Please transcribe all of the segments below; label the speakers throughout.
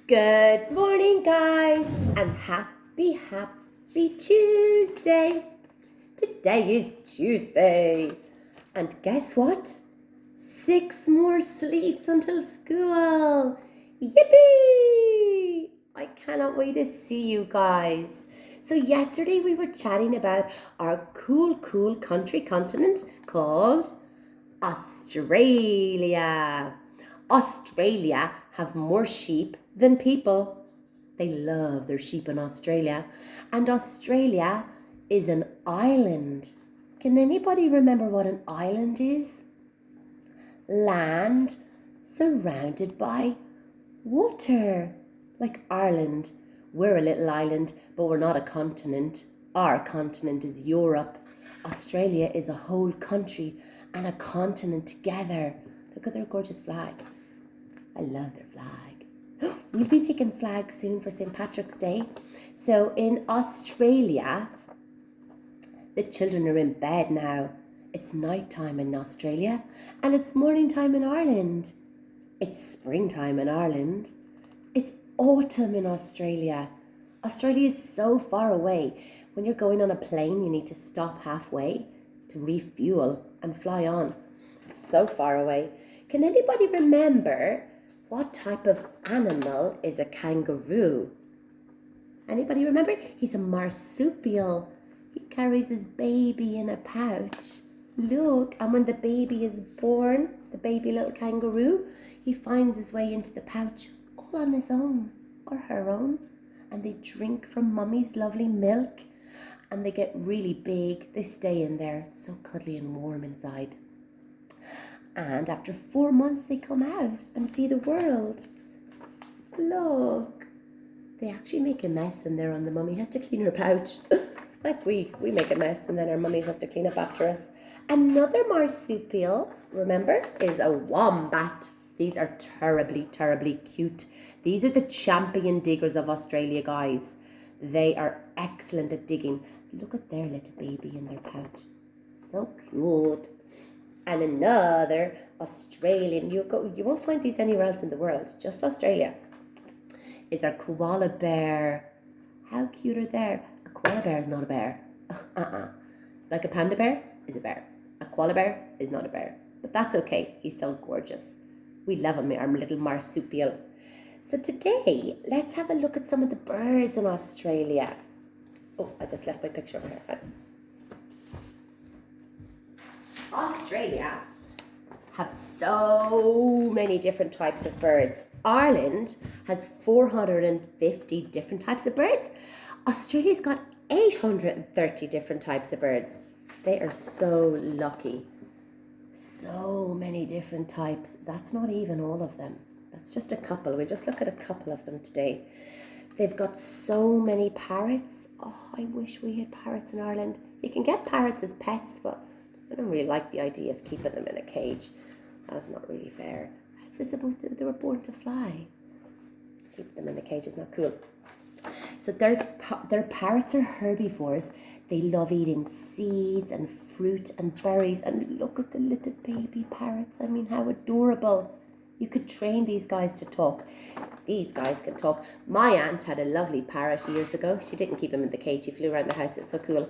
Speaker 1: Good morning, guys, and happy Tuesday. Today is Tuesday, and guess what? 6 more sleeps until school. Yippee! I cannot wait to see you guys. So yesterday we were chatting about our cool country continent called Australia. Australia have more sheep than people. They love their sheep in Australia. And Australia is an island. Can anybody remember what an island is? Land surrounded by water. Like Ireland. We're a little island, but we're not a continent. Our continent is Europe. Australia is a whole country and a continent together. Look at their gorgeous flag. I love their flag. We'll be making flags soon for St. Patrick's Day. So in Australia, the children are in bed now. It's night time in Australia and it's morning time in Ireland. It's springtime in Ireland. It's autumn in Australia. Australia is so far away. When you're going on a plane, you need to stop halfway to refuel and fly on. So far away. Can anybody remember what type of animal is a kangaroo? Anybody remember? He's a marsupial. He carries his baby in a pouch. Look, and when the baby is born, the baby little kangaroo, he finds his way into the pouch all on his own or her own. And they drink from mummy's lovely milk. And they get really big. They stay in there. It's so cuddly and warm inside. And after 4 months, they come out and see the world. Look, they actually make a mess in there and the mummy has to clean her pouch. Like we make a mess and then our mummies have to clean up after us. Another marsupial, remember, is a wombat. These are terribly cute. These are the champion diggers of Australia, guys. They are excellent at digging. Look at their little baby in their pouch. So cute. And another Australian, you won't find these anywhere else in the world, just Australia, is our koala bear. How cute are they? A koala bear is not a bear. Like a panda bear is a bear. A koala bear is not a bear. But that's okay, he's still gorgeous. We love him, our little marsupial. So today, let's have a look at some of the birds in Australia. Oh, I just left my picture over here. Australia have so many different types of birds. Ireland has 450 different types of birds. Australia's got 830 different types of birds. They are so lucky. So many different types. That's not even all of them. That's just a couple. We just look at a couple of them today. They've got so many parrots. Oh, I wish we had parrots in Ireland. You can get parrots as pets, but I don't really like the idea of keeping them in a cage. That's not really fair. They were born to fly. Keep them in a cage is not cool. So their parrots are herbivores. They love eating seeds and fruit and berries. And look at the little baby parrots. I mean, how adorable. You could train these guys to talk. These guys can talk. My aunt had a lovely parrot years ago. She didn't keep him in the cage. He flew around the house. It's so cool.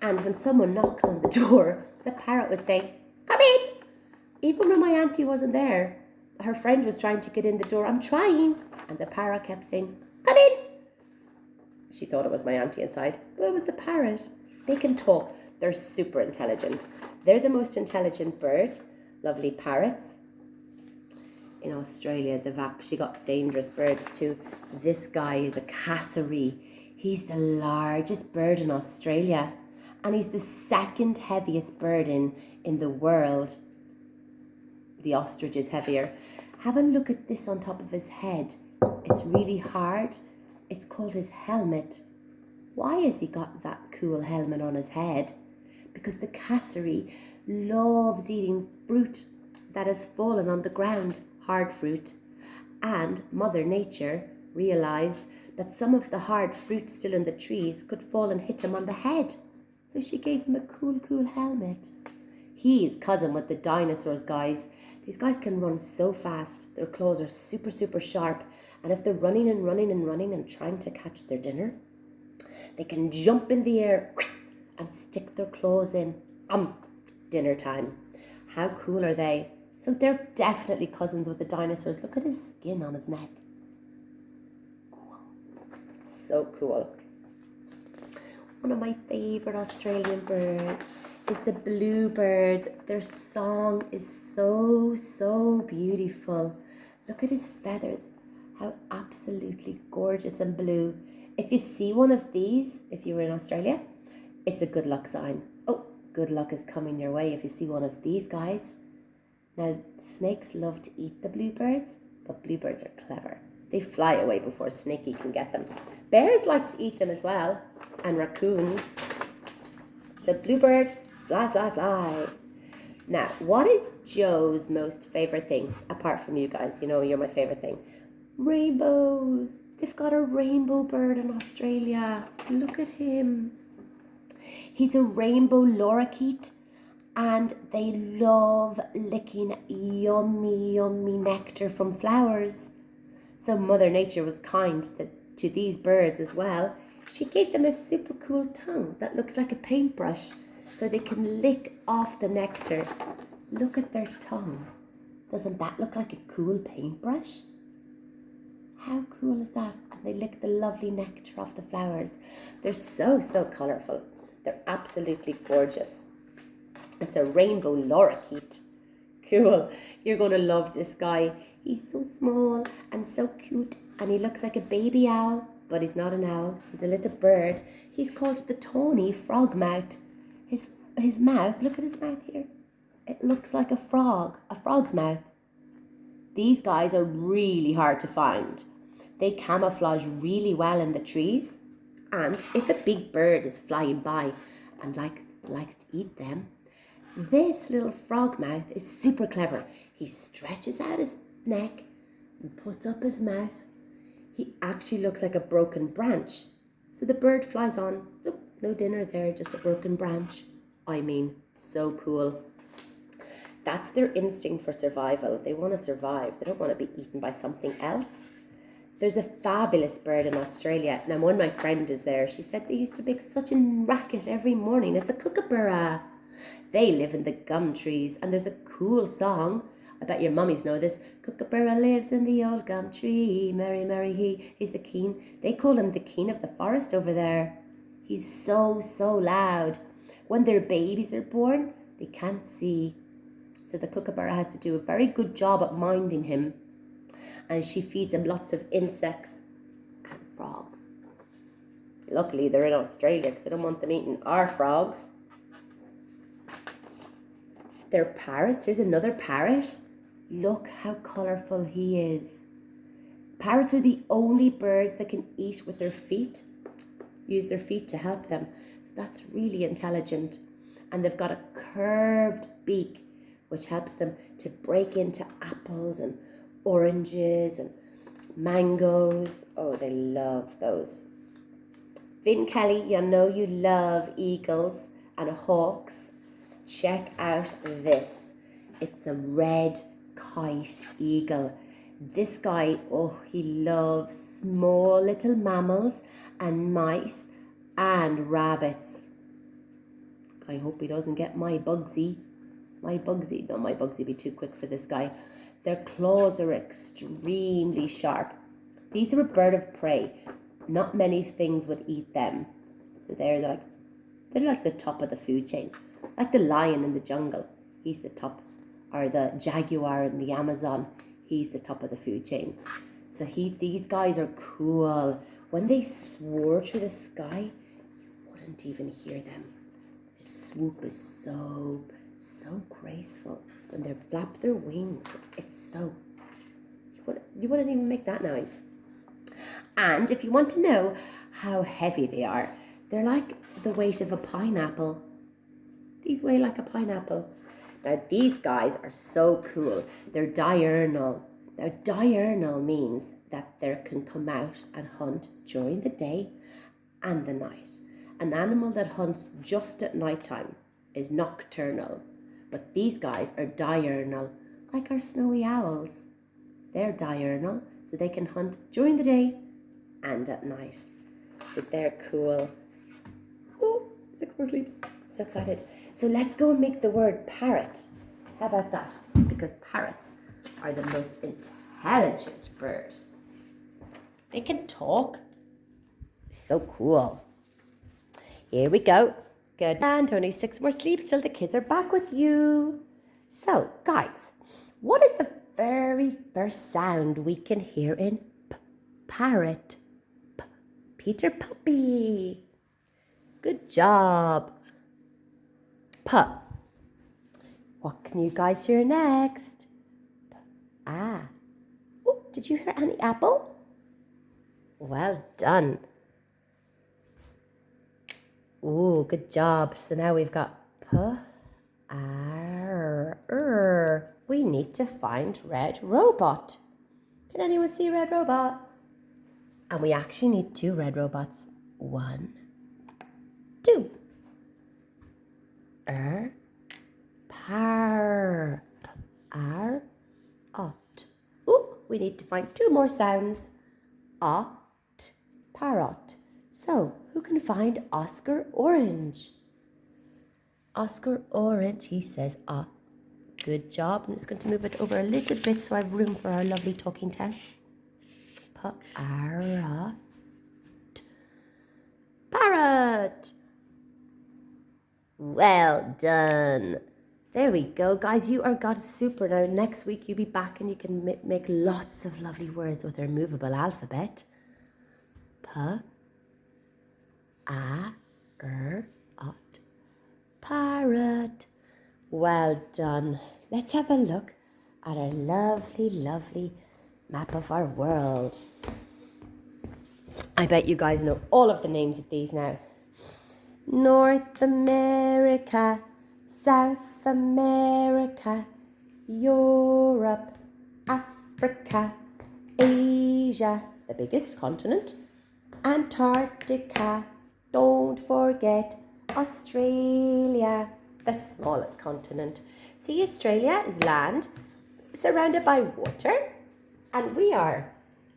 Speaker 1: And when someone knocked on the door, the parrot would say, "Come in." Even when my auntie wasn't there, her friend was trying to get in the door. "I'm trying." And the parrot kept saying, "Come in." She thought it was my auntie inside, but it was the parrot. They can talk. They're super intelligent. They're the most intelligent bird. Lovely parrots. In Australia, they've actually got dangerous birds too. This guy is a cassowary. He's the largest bird in Australia. And he's the second heaviest bird in the world. The ostrich is heavier. Have a look at this on top of his head. It's really hard. It's called his helmet. Why has he got that cool helmet on his head? Because the cassowary loves eating fruit that has fallen on the ground, hard fruit. And Mother Nature realized that some of the hard fruit still in the trees could fall and hit him on the head. So she gave him a cool helmet. He is cousin with the dinosaurs, guys. These guys can run so fast. Their claws are super, super sharp. And if they're running and running and running and trying to catch their dinner, they can jump in the air and stick their claws in. Dinner time. How cool are they? So they're definitely cousins with the dinosaurs. Look at his skin on his neck. Cool. So cool. One of my favourite Australian birds is the bluebird. Their song is so, so beautiful. Look at his feathers. How absolutely gorgeous and blue. If you see one of these, if you were in Australia, it's a good luck sign. Oh, good luck is coming your way if you see one of these guys. Now, snakes love to eat the bluebirds, but bluebirds are clever. They fly away before Snaky can get them. Bears like to eat them as well, and raccoons. So bluebird, fly, fly, fly. Now, what is Joe's most favourite thing, apart from you guys? You know you're my favourite thing. Rainbows. They've got a rainbow bird in Australia. Look at him. He's a rainbow lorikeet, and they love licking yummy, yummy nectar from flowers. So Mother Nature was kind to these birds as well. She gave them a super cool tongue that looks like a paintbrush, so they can lick off the nectar. Look at their tongue. Doesn't that look like a cool paintbrush? How cool is that? And they lick the lovely nectar off the flowers. They're so, so colourful. They're absolutely gorgeous. It's a rainbow lorikeet. Cool. You're going to love this guy. He's so small and so cute. And he looks like a baby owl, but he's not an owl. He's a little bird. He's called the tawny frogmouth. His mouth, look at his mouth here. It looks like a frog's mouth. These guys are really hard to find. They camouflage really well in the trees. And if a big bird is flying by and likes to eat them, this little frogmouth is super clever. He stretches out his neck and puts up his mouth. He actually looks like a broken branch. So the bird flies on. Look, no dinner there, just a broken branch. I mean, so cool. That's their instinct for survival. They want to survive. They don't want to be eaten by something else. There's a fabulous bird in Australia. Now, when my friend is there, she said they used to make such a racket every morning. It's a kookaburra. They live in the gum trees, and there's a cool song. I bet your mummies know this. Kookaburra lives in the old gum tree. Merry, merry he. He's the keen. They call him the king of the forest over there. He's so, so loud. When their babies are born, they can't see. So the kookaburra has to do a very good job at minding him. And she feeds him lots of insects and frogs. Luckily, they're in Australia because I don't want them eating our frogs. They're parrots. There's another parrot. Look how colourful he is. Parrots are the only birds that can eat with their feet. Use their feet to help them. So that's really intelligent. And they've got a curved beak, which helps them to break into apples and oranges and mangoes. Oh, they love those. Vin Kelly, you know you love eagles and hawks. Check out this. It's a red kite eagle. This guy, oh, he loves small little mammals and mice and rabbits. I hope he doesn't get my Bugsy. My Bugsy be too quick for this guy. Their claws are extremely sharp. These are a bird of prey. Not many things would eat them. So they're like the top of the food chain. Like the lion in the jungle, he's the top. Or the jaguar in the Amazon, he's the top of the food chain. So these guys are cool. When they soar through the sky, you wouldn't even hear them. The swoop is so graceful. When they flap their wings, it's so, you wouldn't even make that noise. And if you want to know how heavy they are, they're like the weight of a pineapple. These weigh like a pineapple. Now these guys are so cool. They're diurnal. Now diurnal means that they can come out and hunt during the day and the night. An animal that hunts just at night time is nocturnal. But these guys are diurnal. like our snowy owls. They're diurnal, so they can hunt during the day and at night. So they're cool. Oh, 6 more sleeps. So excited. So let's go and make the word parrot. How about that? Because parrots are the most intelligent bird. They can talk. So cool. Here we go. Good. And only 6 more sleeps till the kids are back with you. So, guys, what is the very first sound we can hear in parrot? Peter Puppy. Good job. What can you guys hear next? Ah. Oh, did you hear Annie Apple? Well done. Ooh, good job. So now we've got we need to find Red Robot. Can anyone see Red Robot? And we actually need 2 red robots. 1, 2. Ot. Ooh, we need to find 2 more sounds. Ot, parrot. So, who can find Oscar Orange? Oscar Orange, he says, ah. Good job. I'm just going to move it over a little bit so I have room for our lovely talking test. Parrot. Parrot. Well done. There we go, guys. You are got super. Now, next week you'll be back and you can make lots of lovely words with our movable alphabet. Ot. Parrot. Well done. Let's have a look at our lovely, lovely map of our world. I bet you guys know all of the names of these now. North America, South America, Europe, Africa, Asia, the biggest continent, Antarctica, don't forget Australia, the smallest continent. See, Australia is land surrounded by water, and we are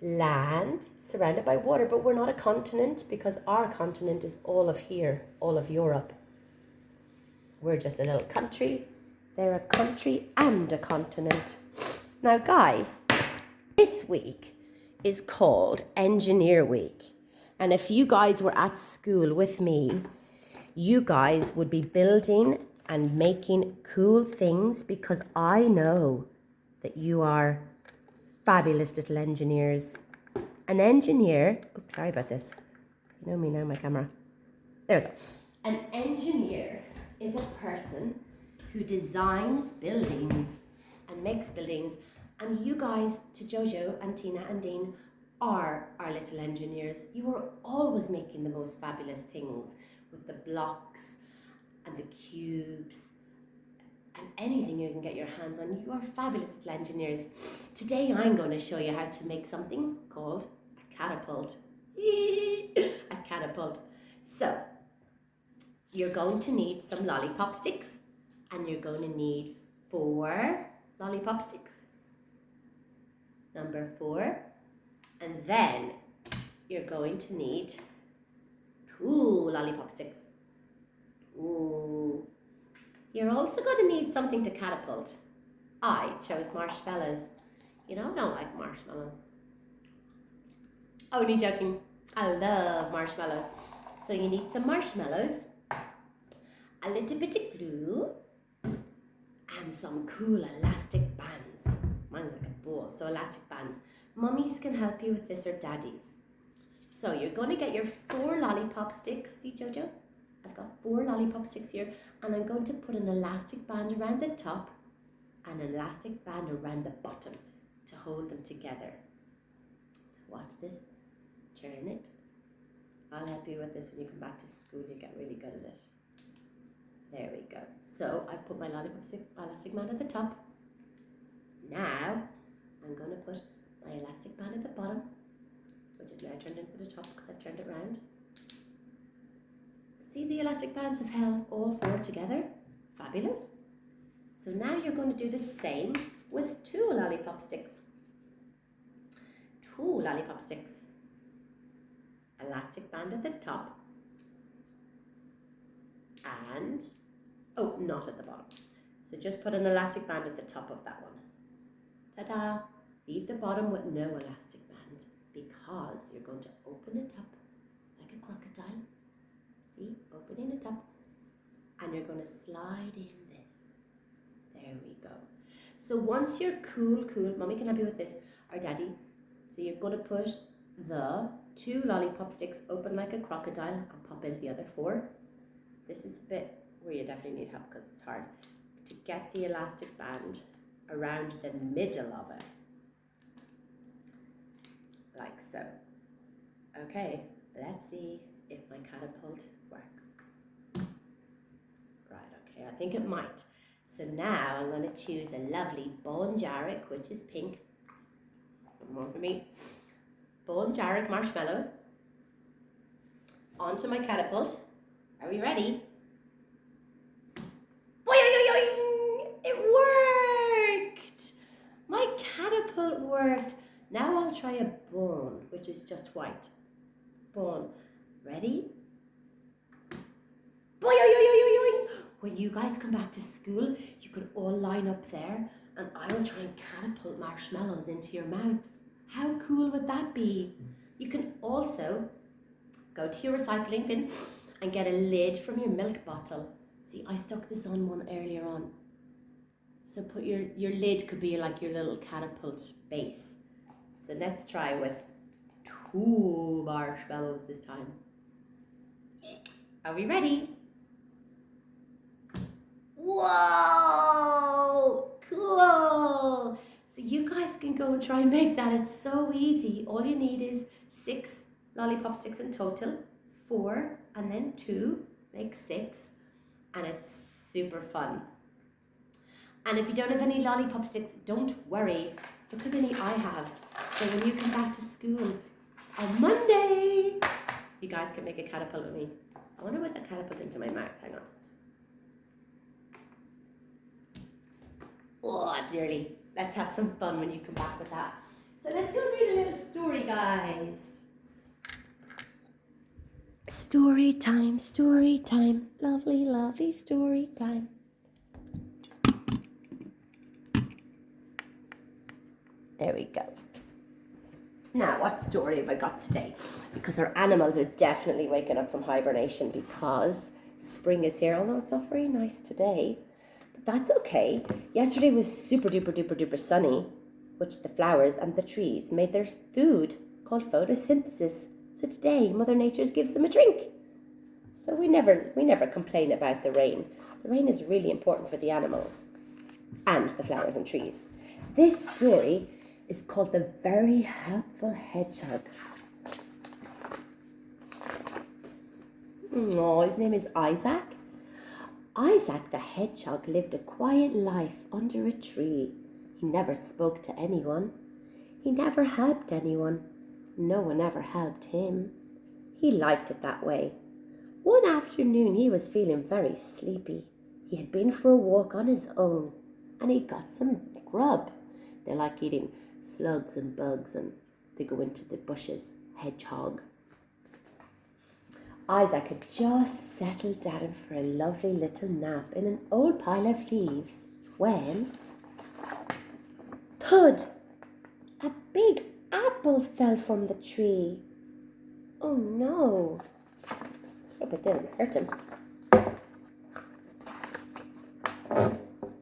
Speaker 1: land surrounded by water, but we're not a continent because our continent is all of here, all of Europe. We're just a little country. They're a country and a continent. Now, guys, this week is called Engineer Week. And if you guys were at school with me, you guys would be building and making cool things because I know that you are fabulous little engineers. An engineer, oops, sorry about this. You know me now, my camera. There we go. An engineer is a person who designs buildings and makes buildings. And you guys, to Jojo and Tina and Dean, are our little engineers. You are always making the most fabulous things with the blocks and the cubes and anything you can get your hands on. You are fabulous little engineers. Today I'm going to show you how to make something called a catapult. A catapult. So, you're going to need some lollipop sticks, and you're going to need 4 lollipop sticks. Number 4. And then you're going to need 2 lollipop sticks. Ooh. You're also going to need something to catapult. I chose marshmallows. You know, I don't like marshmallows. Only joking. I love marshmallows. So you need some marshmallows, a little bit of glue, and some cool elastic bands. Mine's like a ball, so elastic bands. Mummies can help you with this, or daddies. So you're going to get your 4 lollipop sticks. See, Jojo? I've got 4 lollipop sticks here, and I'm going to put an elastic band around the top and an elastic band around the bottom to hold them together. So watch this. Turn it. I'll help you with this when you come back to school. You'll get really good at it. There we go. So I've put my lollipop stick, elastic band at the top. Now I'm going to put my elastic band at the bottom, which is now turned into the top because I've turned it round. See, the elastic bands have held all 4 together. Fabulous. So now you're going to do the same with 2 lollipop sticks. 2 lollipop sticks. Elastic band at the top. And, oh, not at the bottom. So just put an elastic band at the top of that one. Ta-da! Leave the bottom with no elastic band because you're going to open it up like a crocodile. See, opening it up. And you're going to slide in this. There we go. So once you're cool, Mommy can help you with this, or Daddy. So you're going to put the 2 lollipop sticks open like a crocodile and pop in the other 4. This is the bit where you definitely need help because it's hard. To get the elastic band around the middle of it. Like so. Okay, let's see if my catapult works. Right, okay, I think it might. So now I'm going to choose a lovely Bon Jarrac, which is pink. One more for me. Bon Jarrac marshmallow onto my catapult. Are we ready? It worked! My catapult worked. Now I'll try a bone, which is just white. Bone. Ready? When you guys come back to school, you could all line up there and I will try and catapult marshmallows into your mouth. How cool would that be? You can also go to your recycling bin and get a lid from your milk bottle. See, I stuck this on one earlier on. So put your lid could be like your little catapult base. So let's try with 2 marshmallows this time. Are we ready? Whoa, cool. So you guys can go and try and make that. It's so easy. All you need is 6 lollipop sticks in total, 4 and then 2 makes 6, and it's super fun. And if you don't have any lollipop sticks, don't worry. Look how many I have. So when you come back to school on Monday, you guys can make a catapult with me. I wonder what the catapult into my mouth. Hang on. Oh, dearly. Let's have some fun when you come back with that. So let's go read a little story, guys. Story time, story time. Lovely, lovely story time. There we go. Now, what story have I got today? Because our animals are definitely waking up from hibernation because spring is here, although it's not very nice today. But that's okay. Yesterday was super duper duper duper sunny, which the flowers and the trees made their food called photosynthesis. So today, Mother Nature gives them a drink. So we never complain about the rain. The rain is really important for the animals and the flowers and trees. This story is called The Very Helpful Hedgehog. Oh, his name is Isaac. Isaac the hedgehog lived a quiet life under a tree. He never spoke to anyone. He never helped anyone. No one ever helped him. He liked it that way. One afternoon he was feeling very sleepy. He had been for a walk on his own and he got some grub. They like eating slugs and bugs and they go into the bushes. Hedgehog. Isaac had just settled down for a lovely little nap in an old pile of leaves when, thud! A big apple fell from the tree. Oh no! Hope it didn't hurt him.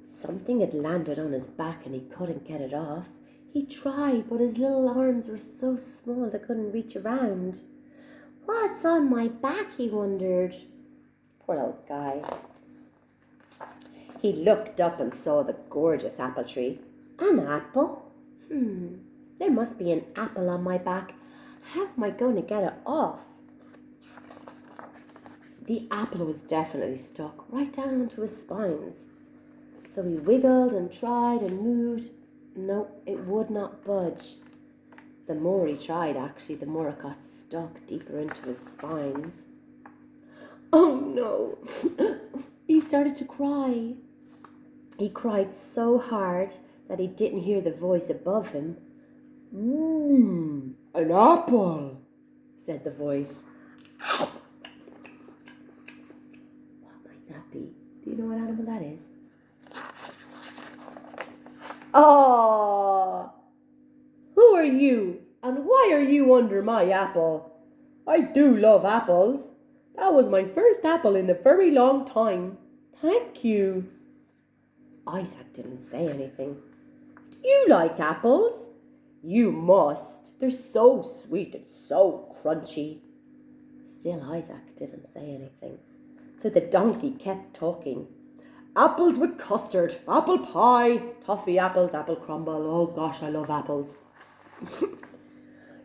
Speaker 1: Something had landed on his back and he couldn't get it off. He tried, but his little arms were so small they couldn't reach around. What's on my back, he wondered. Poor old guy. He looked up and saw the gorgeous apple tree. An apple? There must be an apple on my back. How am I going to get it off? The apple was definitely stuck right down onto his spines. So he wiggled and tried and moved. No, it would not budge. The more he tried, actually, the more it got stuck deeper into his spines. Oh no! He started to cry. He cried so hard that he didn't hear the voice above him. An apple, said the voice. What might that be? Do you know what animal that is? Oh, who are you? And why are you under my apple? I do love apples. That was my first apple in a very long time. Thank you. Isaac didn't say anything. Do you like apples? You must. They're so sweet and so crunchy. Still Isaac didn't say anything. So the donkey kept talking. Apples with custard, apple pie, toffee apples, apple crumble. Oh gosh, I love apples.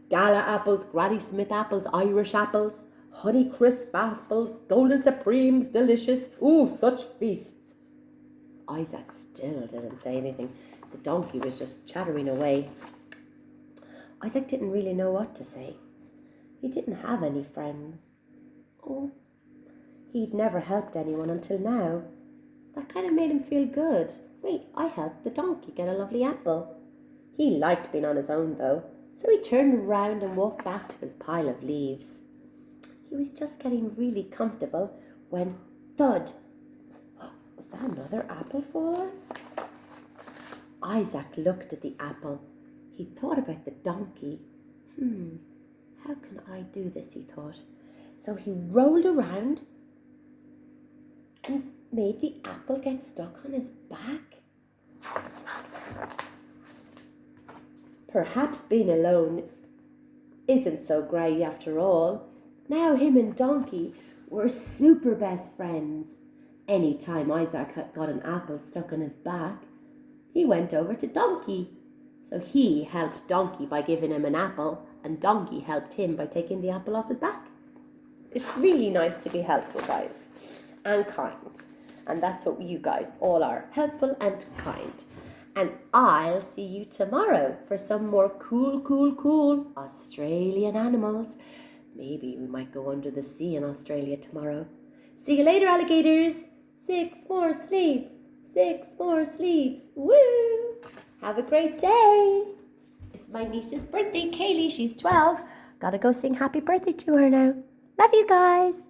Speaker 1: Gala apples, Granny Smith apples, Irish apples, Honey Crisp apples, Golden Supremes, delicious. Ooh, such feasts. Isaac still didn't say anything. The donkey was just chattering away. Isaac didn't really know what to say. He didn't have any friends. Oh, he'd never helped anyone until now. That kind of made him feel good. Wait, I helped the donkey get a lovely apple. He liked being on his own though, so he turned around and walked back to his pile of leaves. He was just getting really comfortable when thud! Was that another apple falling? Isaac looked at the apple. He thought about the donkey. How can I do this, he thought. So he rolled around and made the apple get stuck on his back. Perhaps being alone isn't so great after all. Now him and Donkey were super best friends. Anytime Isaac had got an apple stuck on his back, he went over to Donkey. So he helped Donkey by giving him an apple, and Donkey helped him by taking the apple off his back. It's really nice to be helpful, guys, and kind. And that's what you guys all are, helpful and kind. And I'll see you tomorrow for some more cool Australian animals. Maybe we might go under the sea in Australia tomorrow. See you later, alligators. 6 more sleeps. 6 more sleeps. Woo! Have a great day. It's my niece's birthday, Kaylee. She's 12. Gotta go sing happy birthday to her now. Love you guys.